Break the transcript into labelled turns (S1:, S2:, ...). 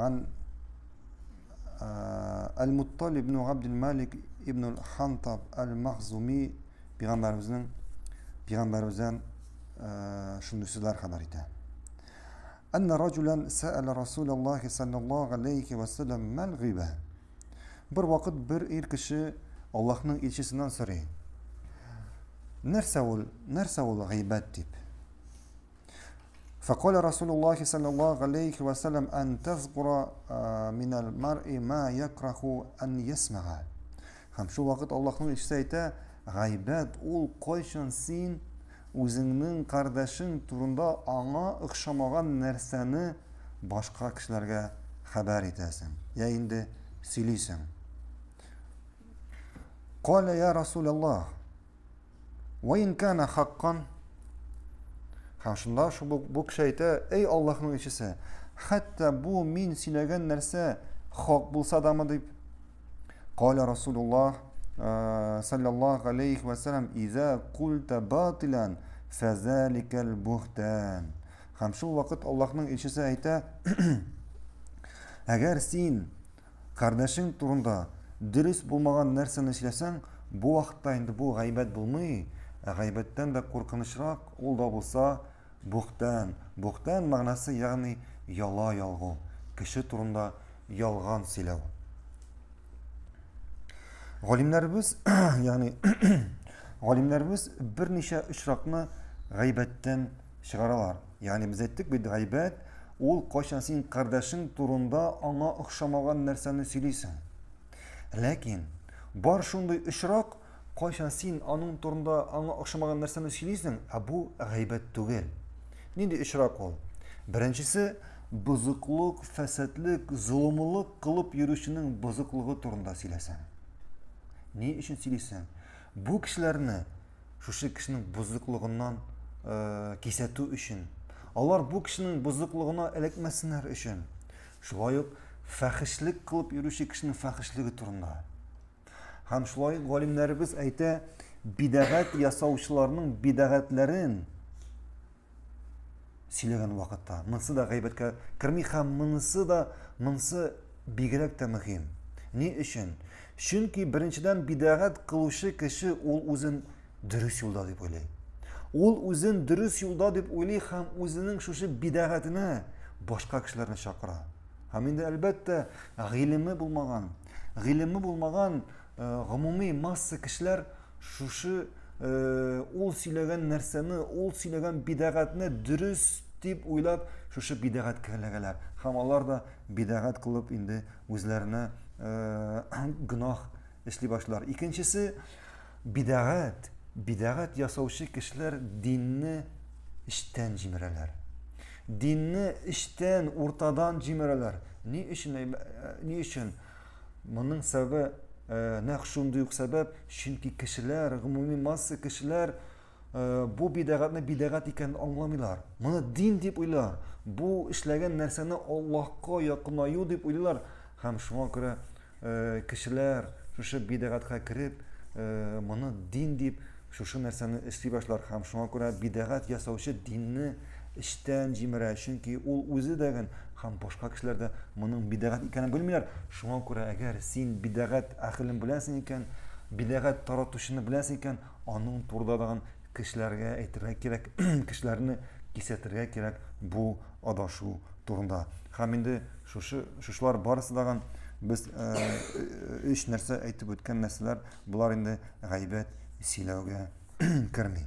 S1: عن المطلب بن عبد الملك ابن الحنطب المخزومي Peygamberimizden şunu sizler haber eder. Enne raculen sa'ala Resulullah sallallahu aleyhi ve sellem mel gıbe. Bir vakit bir kişi Allah'ın elçisinden soruyor. Nerse ol gıybet deyip. فقال رسول الله صلى الله عليه وسلم أن تذكر من المرء ما يكره أن يسمع. Hem şu vakit Allah'ın elçisi ayta gıybet ol koyşan sin özünün kardeşin turunda ana ıkşamagan nerseni başka kişilerge haber edesin. Ya indi siliysen. Kale ya Resulallah ve in kana hakkan. Şunda şu bu kişiyte ey Allah'ın elçisi hatta bu min silegen nerse hak bulsa da mı deyip Kale Resulullah sallallahu aleyhi ve sellem İza kulte batilan fezalikel buhtan. Hem şu vakit Allah'ın elçisi ayta eğer sen kardeşin turunda dürüst bulmagan nerseni söylesen bu vakitte indi bu gıybet bulmuyor. Gıybetten de korkunçrak ol da bulsa buhtan. Buhtan manası yani yala yalgı. Kişi turunda yalgan silav. Galimlerimiz yani galimlerimiz bir neçe işrakını gıybetten çıkarırlar. Yani biz ettik bir gıybet ol kaçan senin kardeşin turunda ana okşamagan nerseni söyleysen. Lakin bar şunday işrak kaçan sen onun turunda ana okşamagan nerseni söyleysen bu gıybet değil. Neydi işrak ol? Birincisi bozukluk, fesatlık, zulümlük kılıp yürüyüşünün bozukluğu turunda söylesen. Ne için söylesen? Bu kişilerini şu kişinin bozukluğundan kesetu için. Allah bu kişinin bozukluğuna elekmesinler için. Şulayıp fahişlik kılıp yürüyüşü kişinin fahişliği turunda. Hem şulayıp galimlerimiz ayta bidagat yasavçılarının bidagatlerin silegen vakitte. Mınsı da gıybetke kirmi hem mınsı bigerek de mühim. Ne için? Çünkü birinciden bidagat kılışı kişi ol özün dürüst yolda deyip öyle. Ol özün dürüst yolda deyip öyle hem özünün şu bidagatine başka kişilerini çakıra. Hem indi elbette gılimi bulmagan gımumi massa kişiler şu ol silegen nerseni, ol silegen bidagatine dürüst deyip oylap şu bidagat kırılageler. Hem onlar da bidagat kılıp indi özlerine günah işli başlar. İkincisi bidagat yasavçı kişiler dinini işten cimreler. Dinini işten ortadan cimreler. Ne için? Bunun sebebi ne şunduyuk sebep? Çünkü kişiler, umumi masa kişiler bu bidagat iken anlamıyorlar. Bunu din deyip uylar. Bu işlegen nerseni Allah'a yakınayı deyip uylar. Hem şuna göre kişiler şu bidagatga kirip bunu din deyip şu nerseni işli başlar. Hem şuna göre bidagat yasavçı dinini işten cimre. Çünkü o özü degen hem başka kişiler de bunun bidagat iken bilmiyorlar. Şuna göre eğer sen bidagat akılın bilensin iken, bidagat taratuşunu bilensin iken, onun turdadan kişilerge eğitirge gerek, kişilerini kesetirge gerek bu adaşı turunda. Hem indi şuşlar barısı dağın biz üç nerse aytib ötken nesler bular indi gıybet silavga kirmi.